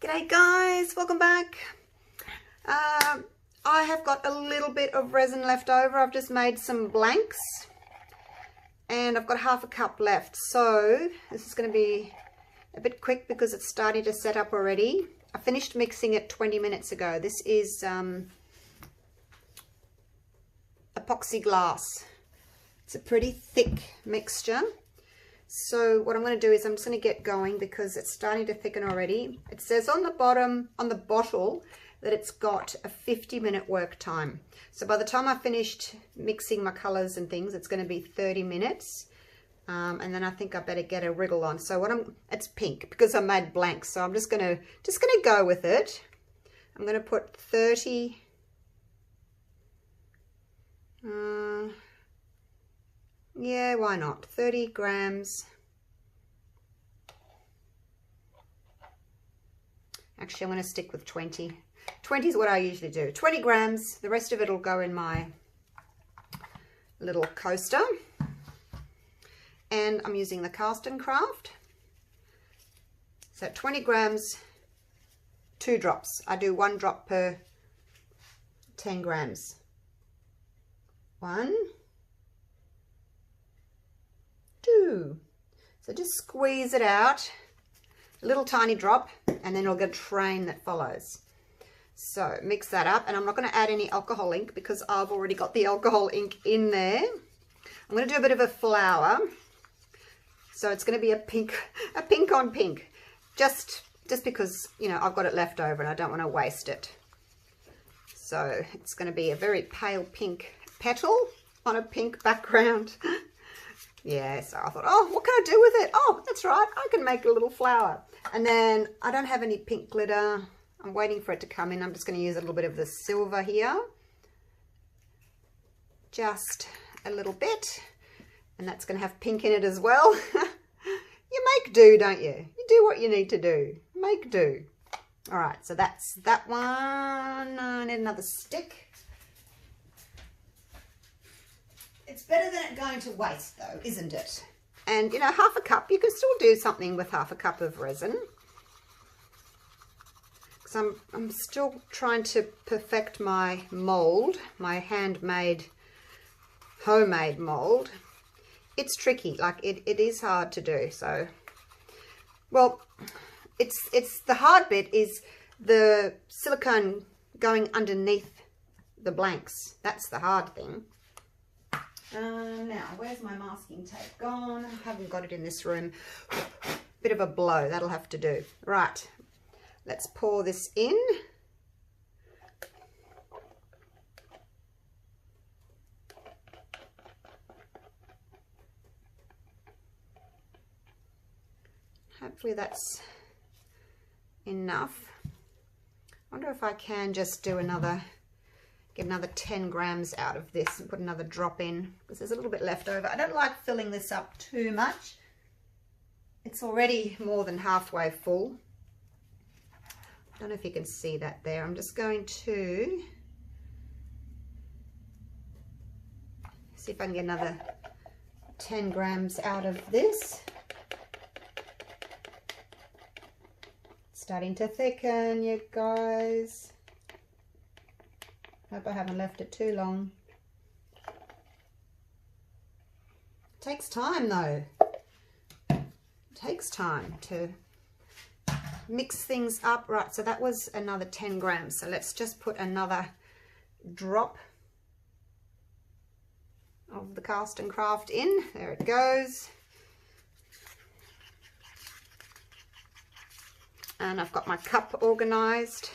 G'day guys, welcome back. I have got a little bit of resin left over. I've just made some blanks and I've got half a cup left. So this is going to be a bit quick because it's starting to set up already. I finished mixing it 20 minutes ago. This is epoxy glass. It's a pretty thick mixture. So what I'm going to do is I'm just going to get going because it's starting to thicken already. It says on the bottom, on the bottle, that it's got a 50-minute work time. So by the time I finished mixing my colours and things, it's going to be 30 minutes. And then I think I better get a wriggle on. So it's pink because I made blanks. So I'm just gonna go with it. I'm gonna put 30. Yeah, why not? 30 grams. Actually, I'm going to stick with 20. 20 is what I usually do. 20 grams. The rest of it will go in my little coaster. And I'm using the Castin Craft. So 20 grams, 2 drops. I do 1 drop per 10 grams. 1, 2. So just squeeze it out, a little tiny drop, and then you'll get a train that follows. So mix that up, and I'm not going to add any alcohol ink because I've already got the alcohol ink in there. I'm going to do a bit of a flower, so it's going to be a pink on pink, just because, you know, I've got it left over and I don't want to waste it. So it's going to be a very pale pink petal on a pink background. Yeah, so I thought, oh, what can I do with it? Oh, that's right, I can make a little flower. And then I don't have any pink glitter. I'm waiting for it to come in. I'm just going to use a little bit of the silver here. Just a little bit. And that's going to have pink in it as well. You make do, don't you? You do what you need to do. Make do. All right, so that's that one. I need another stick. It's better than it going to waste though, isn't it? And you know, half a cup, you can still do something with half a cup of resin. Because I'm still trying to perfect my mold, my handmade, homemade mold. It's tricky, like it is hard to do. So, well, it's the hard bit is the silicone going underneath the blanks. That's the hard thing. Now, where's my masking tape gone? I haven't got it in this room. Bit of a blow, that'll have to do. Right, let's pour this in. Hopefully that's enough. I wonder if I can just do get another 10 grams out of this and put another drop in because there's a little bit left over. I don't like filling this up too much. It's already more than halfway full. I don't know if you can see that there. I'm just going to see if I can get another 10 grams out of this. It's starting to thicken, you guys. Hope I haven't left it too long. It takes time though. It takes time to mix things up. Right, so that was another 10 grams. So let's just put another drop of the Castin Craft in. There it goes. And I've got my cup organised.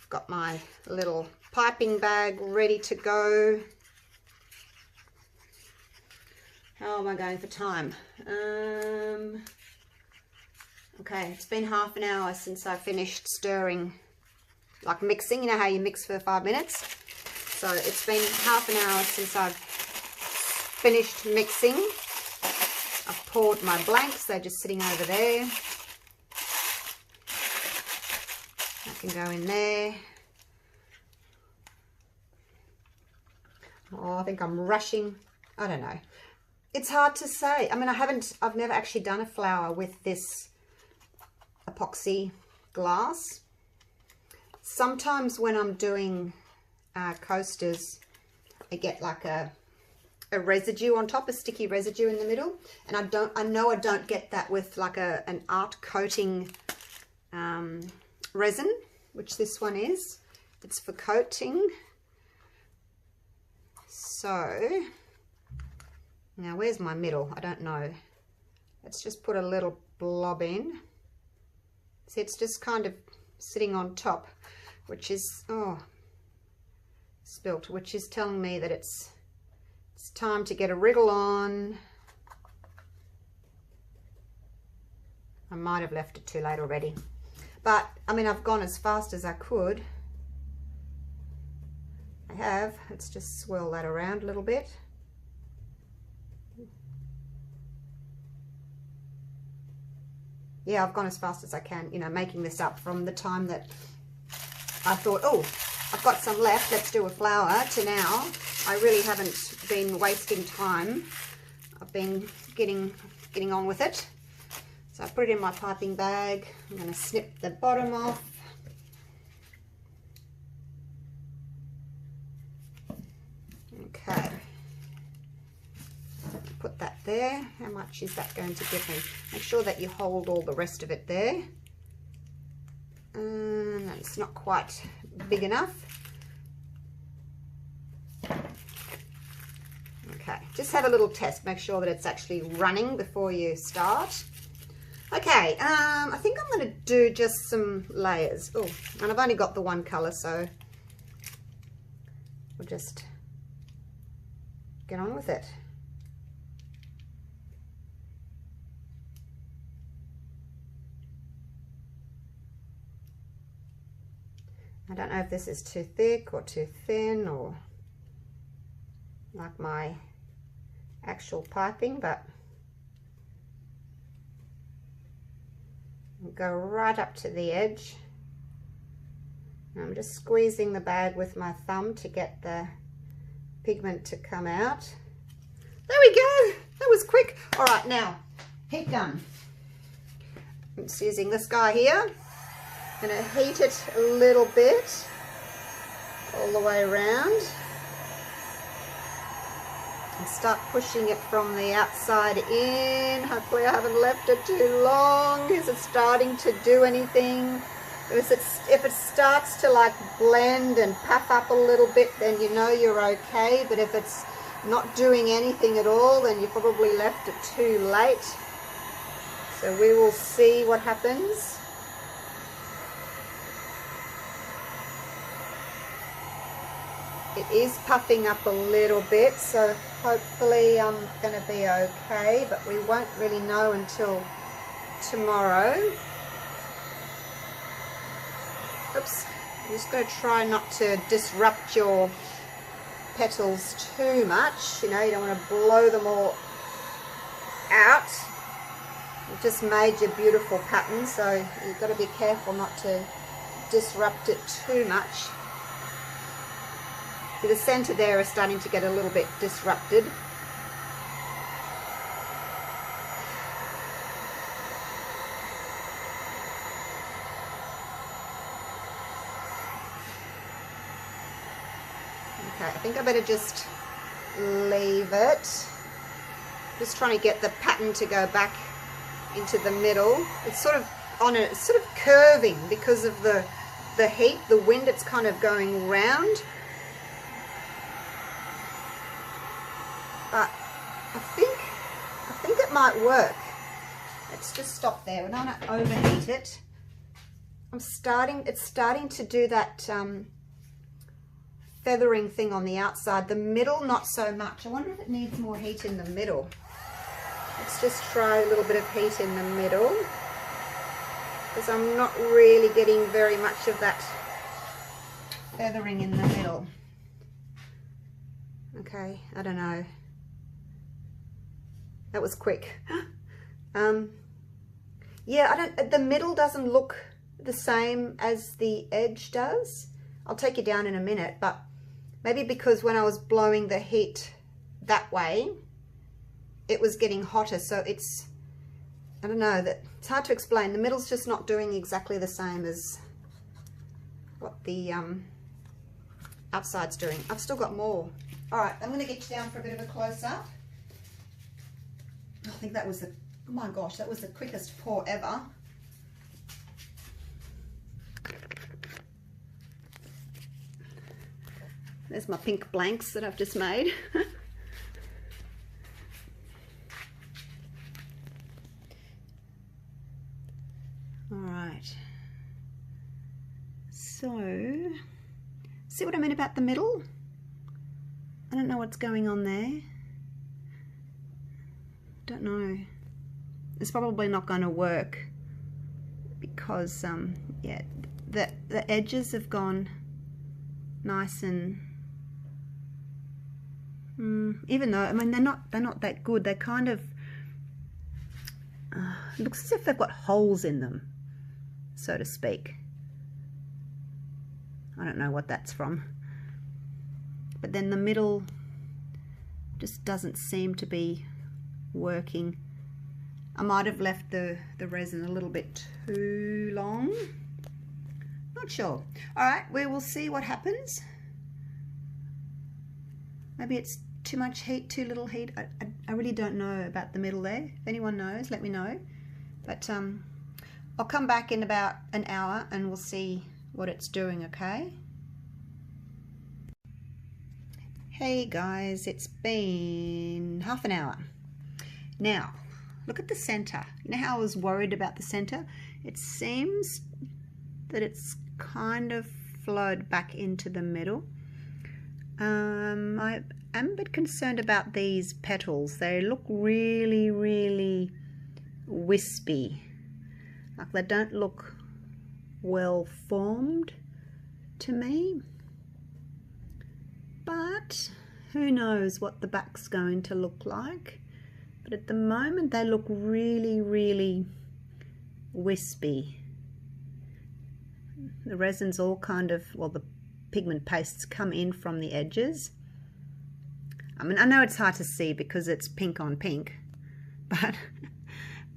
Got my little piping bag ready to go. How am I going for time? Okay, it's been half an hour since I finished stirring, like mixing. You know how you mix for 5 minutes? So it's been half an hour since I've finished mixing. I've poured my blanks, they're just sitting over there. Can go in there. Oh, I think I'm rushing. I don't know. It's hard to say. I mean, I've never actually done a flower with this Epoxy Glass. Sometimes when I'm doing coasters, I get like a residue on top, a sticky residue in the middle, and I know I don't get that with like an art coating resin, which this one is. It's for coating. So now where's my middle? I don't know. Let's just put a little blob in. See, it's just kind of sitting on top, which is, oh, spilt, which is telling me that it's time to get a wriggle on. I might have left it too late already, but I mean, I've gone as fast as I could. I have. Let's just swirl that around a little bit. Yeah, I've gone as fast as I can, you know, making this up from the time that I thought, oh, I've got some left, let's do a flower, to now. I really haven't been wasting time. I've been getting on with it. So I put it in my piping bag. I'm going to snip the bottom off. Okay. Put that there. How much is that going to give me? Make sure that you hold all the rest of it there. And it's not quite big enough. Okay, just have a little test. Make sure that it's actually running before you start. Okay, I think I'm going to do just some layers. Oh, and I've only got the one colour, so we'll just get on with it. I don't know if this is too thick or too thin or like my actual piping, but I'll go right up to the edge. I'm just squeezing the bag with my thumb to get the pigment to come out. There we go. That was quick. All right, now heat gun. I'm just using this guy here. I'm going to heat it a little bit all the way around and start pushing it from the outside in. Hopefully I haven't left it too long. Is it starting to do anything? If it starts to like blend and puff up a little bit, then you know you're okay. But if it's not doing anything at all, then you probably left it too late. So we will see what happens. It is puffing up a little bit, so hopefully I'm going to be okay, but we won't really know until tomorrow. Oops, I'm just going to try not to disrupt your petals too much. You know, you don't want to blow them all out. You've just made your beautiful pattern, so you've got to be careful not to disrupt it too much. The center there is starting to get a little bit disrupted. Okay, I think I better just leave it. Just trying to get the pattern to go back into the middle. It's sort of on it's sort of curving because of the heat, the wind. It's kind of going round. But I think it might work. Let's just stop there. We don't want to overheat it. It's starting to do that feathering thing on the outside. The middle, not so much. I wonder if it needs more heat in the middle. Let's just try a little bit of heat in the middle, because I'm not really getting very much of that feathering in the middle. Okay, I don't know. That was quick. Yeah, the middle doesn't look the same as the edge does. I'll take you down in a minute, but maybe because when I was blowing the heat that way, it was getting hotter, so it's I don't know, that it's hard to explain. The middle's just not doing exactly the same as what the outside's doing. I've still got more. All right, I'm going to get you down for a bit of a close-up. I think that was the, oh my gosh, that was the quickest pour ever. There's my pink blanks that I've just made. All right. So, see what I mean about the middle? I don't know what's going on there. Don't know. It's probably not going to work because, yeah, the edges have gone nice and even though, I mean, they're not that good. They're kind of it looks as if they've got holes in them, so to speak. I don't know what that's from, but then the middle just doesn't seem to be working. I might have left the resin a little bit too long, not sure. All right, we will see what happens. Maybe it's too much heat, too little heat. I really don't know about the middle there. If anyone knows, let me know. But I'll come back in about an hour and we'll see what it's doing, okay? Hey guys, it's been half an hour. Now, look at the center. You know how I was worried about the center? It seems that it's kind of flowed back into the middle. I am a bit concerned about these petals. They look really, really wispy. Like they don't look well formed to me. But who knows what the back's going to look like. But at the moment they look really, really wispy. The resin's all kind of, well, the pigment pastes come in from the edges. I mean, I know it's hard to see because it's pink on pink, but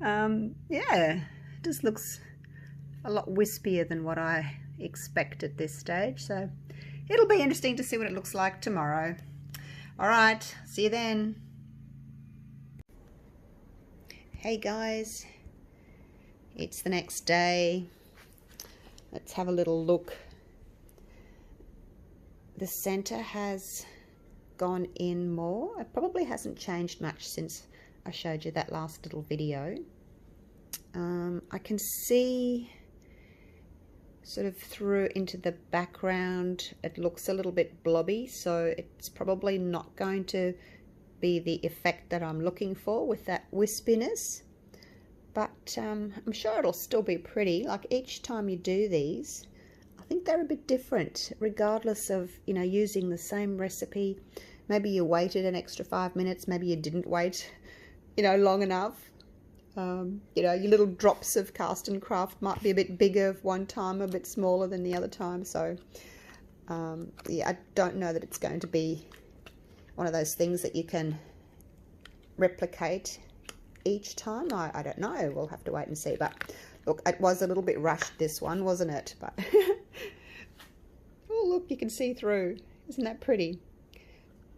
yeah, it just looks a lot wispier than what I expect at this stage. So it'll be interesting to see what it looks like tomorrow. All right, see you then. Hey guys, it's the next day. Let's have a little look. The center has gone in more. It probably hasn't changed much since I showed you that last little video. I can see sort of through into the background it looks a little bit blobby, so it's probably not going to be the effect that I'm looking for with that wispiness, but I'm sure it'll still be pretty. Like each time you do these, I think they're a bit different regardless of, you know, using the same recipe. Maybe you waited an extra 5 minutes, maybe you didn't wait, you know, long enough. You know, your little drops of Castin Craft might be a bit bigger one time, a bit smaller than the other time. So yeah, I don't know that it's going to be one of those things that you can replicate each time. I don't know, we'll have to wait and see. But look, it was a little bit rushed, this one, wasn't it? But oh look, you can see through. Isn't that pretty?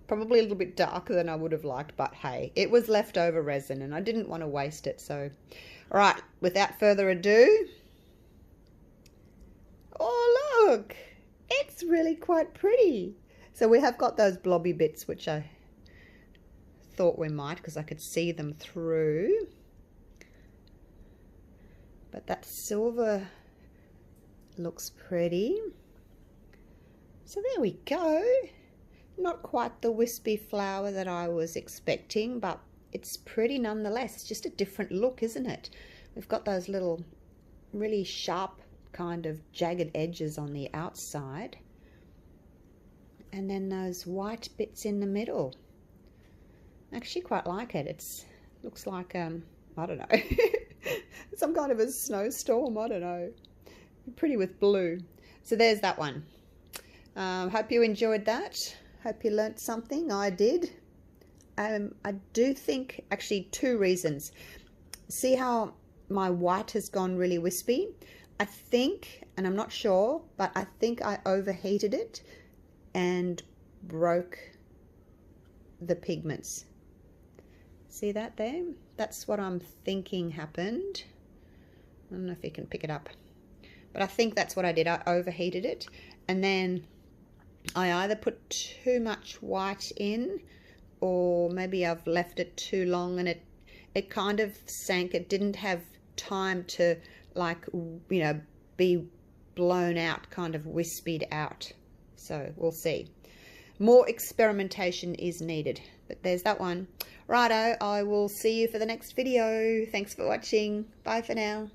Probably a little bit darker than I would have liked, but hey, it was leftover resin and I didn't want to waste it. So all right, without further ado, oh look, it's really quite pretty. So we have got those blobby bits, which I thought we might because I could see them through, but that silver looks pretty. So there we go. Not quite the wispy flower that I was expecting, but it's pretty nonetheless. It's just a different look, isn't it? We've got those little really sharp kind of jagged edges on the outside, and then those white bits in the middle. I actually quite like it. It's looks like I don't know, some kind of a snowstorm. I don't know. Pretty with blue. So there's that one. Hope you enjoyed that. Hope you learnt something. I did. I do think, actually, 2 reasons. See how my white has gone really wispy? I think, and I'm not sure, but I think I overheated it and broke the pigments. See that there? That's what I'm thinking happened. I don't know if you can pick it up, but I think that's what I did. I overheated it, and then I either put too much white in, or maybe I've left it too long and it kind of sank. It didn't have time to, like, you know, be blown out, kind of wispied out. So we'll see. More experimentation is needed, but there's that one. Righto, I will see you for the next video. Thanks for watching. Bye for now.